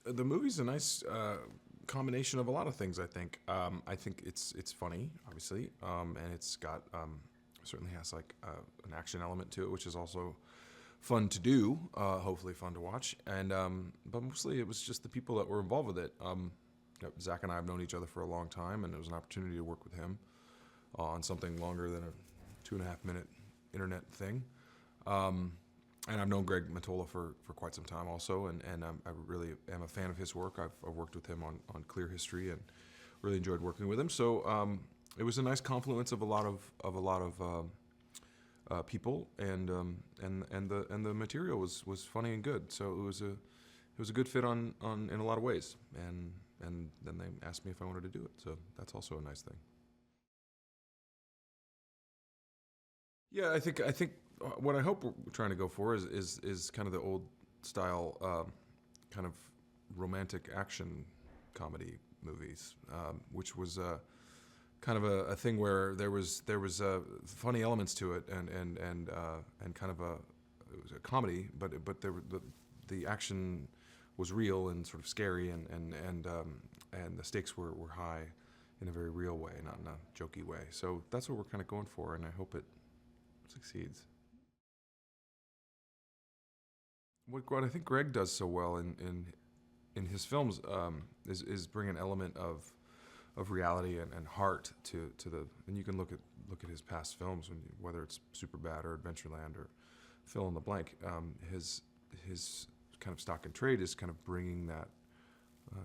The movie's a nice combination of a lot of things. I think it's funny, obviously, and it's got certainly has like an action element to it, which is also fun to do. Hopefully, fun to watch. And but mostly, it was just the people that were involved with it. Zach and I have known each other for a long time, and it was an opportunity to work with him on something longer than a 2.5 minute internet thing. And I've known Greg Matola for quite some time also, and I really am a fan of his work. I've worked with him on Clear History and really enjoyed working with him. So it was a nice confluence of a lot of people, and the material was funny and good. So it was a good fit on in a lot of ways. And then they asked me if I wanted to do it. So that's also a nice thing. Yeah, I think what I hope we're trying to go for is kind of the old style, kind of romantic action comedy movies, which was kind of a thing where there was funny elements to it, and kind of it was a comedy, but the action was real and sort of scary, and the stakes were high in a very real way, not in a jokey way. So that's what we're kind of going for, and I hope it succeeds. What I think Greg does so well in his films, is bring an element of reality and heart to the, and you can look at his past films, whether it's Superbad or Adventureland or fill in the blank. His kind of stock and trade is kind of bringing that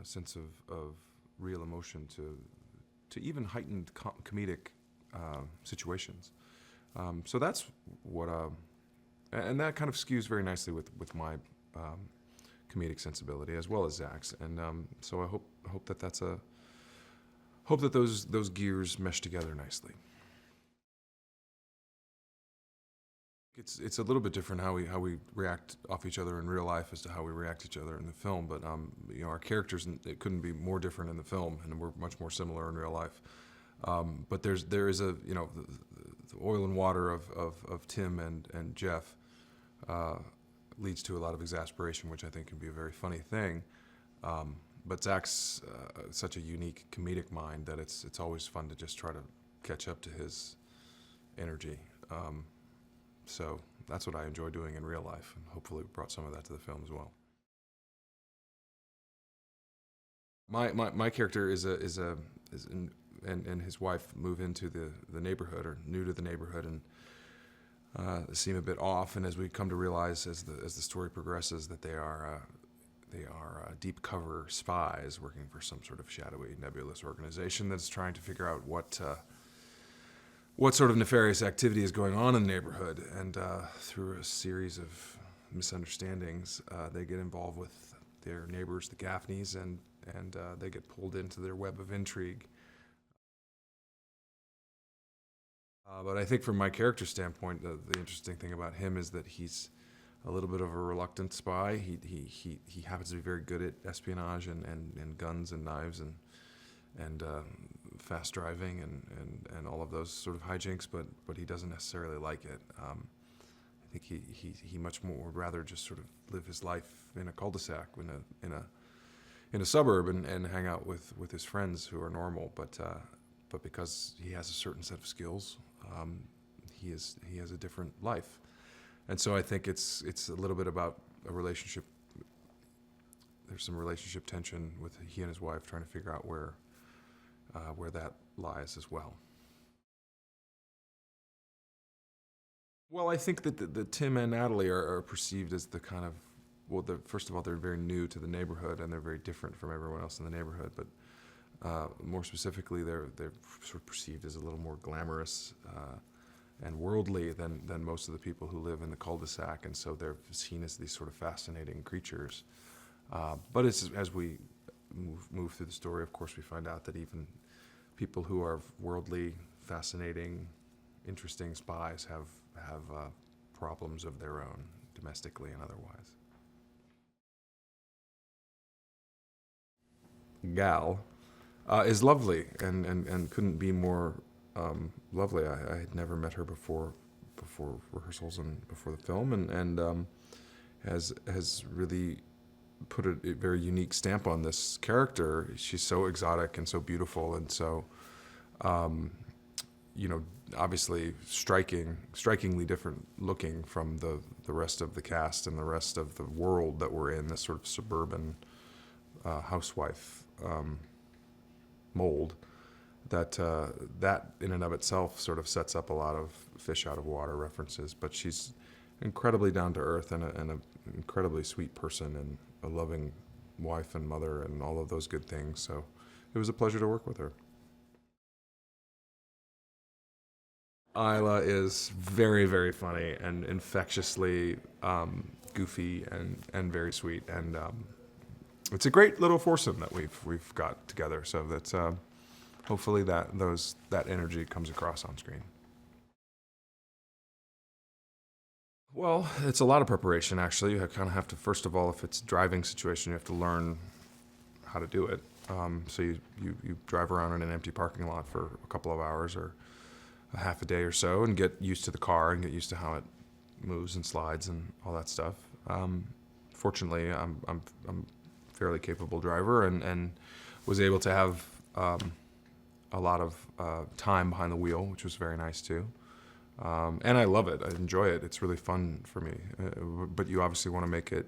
sense of real emotion to even heightened comedic situations. So that's what, and that kind of skews very nicely with my comedic sensibility as well as Zach's, and so I hope that hope that those gears mesh together nicely. It's a little bit different how we react off each other in real life as to how we react to each other in the film, but our characters, it couldn't be more different in the film, and we're much more similar in real life. But there is a the oil and water of Tim and Jeff leads to a lot of exasperation, which I think can be a very funny thing. But Zach's such a unique comedic mind that it's always fun to just try to catch up to his energy. So that's what I enjoy doing in real life, and hopefully we brought some of that to the film as well. My character and his wife move into the neighborhood, or new to the neighborhood, and seem a bit off. And as we come to realize as the story progresses that they are deep cover spies working for some sort of shadowy, nebulous organization that's trying to figure out what sort of nefarious activity is going on in the neighborhood. And through a series of misunderstandings, they get involved with their neighbors, the Gaffneys, and they get pulled into their web of intrigue. But I think from my character standpoint, the interesting thing about him is that he's a little bit of a reluctant spy. He happens to be very good at espionage and guns and knives and fast driving and all of those sort of hijinks, but he doesn't necessarily like it. I think he much more would rather just sort of live his life in a cul-de-sac, in a suburb, and hang out with his friends who are normal. But because he has a certain set of skills, he has a different life. And so I think it's a little bit about a relationship. There's some relationship tension with he and his wife trying to figure out where that lies as well. Well, I think that the Tim and Natalie are perceived as the kind of, well, first of all, they're very new to the neighborhood, and they're very different from everyone else in the neighborhood. But more specifically, they're sort of perceived as a little more glamorous and worldly than most of the people who live in the cul-de-sac, and so they're seen as these sort of fascinating creatures. But as we move through the story, of course, we find out that even people who are worldly, fascinating, interesting spies have problems of their own, domestically and otherwise. Gal is lovely and couldn't be more lovely. I had never met her before rehearsals and before the film, and has really put a very unique stamp on this character. She's so exotic and so beautiful, and so, you know, obviously strikingly different looking from the rest of the cast and the rest of the world that we're in, this sort of suburban housewife mold. That in and of itself sort of sets up a lot of fish out of water references. But she's incredibly down to earth and an incredibly sweet person and a loving wife and mother and all of those good things. So it was a pleasure to work with her. Isla is very, very funny and infectiously goofy and very sweet, and it's a great little foursome that we've got together. So that's hopefully that energy comes across on screen. Well, it's a lot of preparation, actually. You kind of have to, first of all, if it's a driving situation, you have to learn how to do it. So you drive around in an empty parking lot for a couple of hours or a half a day or so and get used to the car and get used to how it moves and slides and all that stuff. Fortunately, I'm a fairly capable driver and was able to have a lot of time behind the wheel, which was very nice too. And I love it. I enjoy it. It's really fun for me. But you obviously want to make it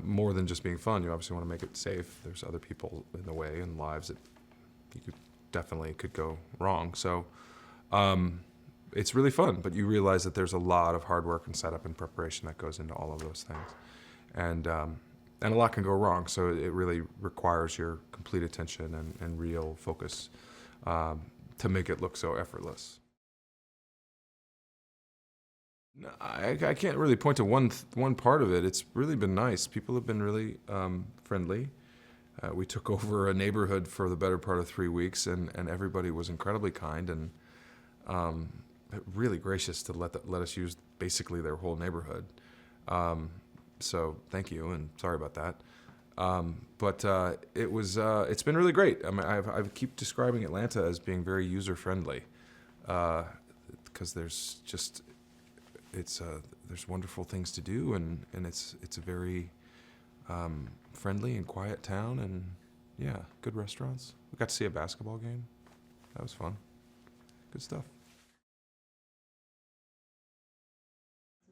more than just being fun. You obviously want to make it safe. There's other people in the way and lives that you definitely could go wrong. So it's really fun. But you realize that there's a lot of hard work and setup and preparation that goes into all of those things. And a lot can go wrong. So it really requires your complete attention and real focus to make it look so effortless. I can't really point to one part of it. It's really been nice. People have been really friendly. We took over a neighborhood for the better part of 3 weeks, and everybody was incredibly kind and really gracious to let us use basically their whole neighborhood. So thank you, and sorry about that. But it's been really great. I mean, I keep describing Atlanta as being very user friendly because there's just there's wonderful things to do, and it's a very friendly and quiet town, and yeah, good restaurants. We got to see a basketball game. That was fun. Good stuff.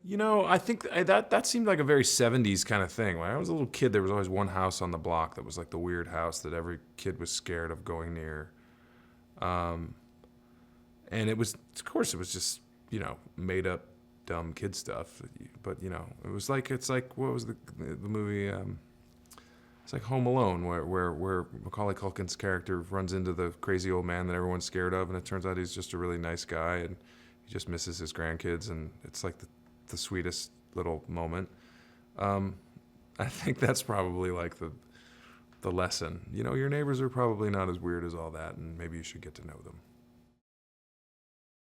You know, I think that seemed like a very 70s kind of thing. When I was a little kid, there was always one house on the block that was like the weird house that every kid was scared of going near. And it was, of course, it was just, made up dumb kid stuff. But, it's like what was the movie? It's like Home Alone, where Macaulay Culkin's character runs into the crazy old man that everyone's scared of, and it turns out he's just a really nice guy, and he just misses his grandkids, and it's like the sweetest little moment. I think that's probably like the lesson. Your neighbors are probably not as weird as all that, and maybe you should get to know them.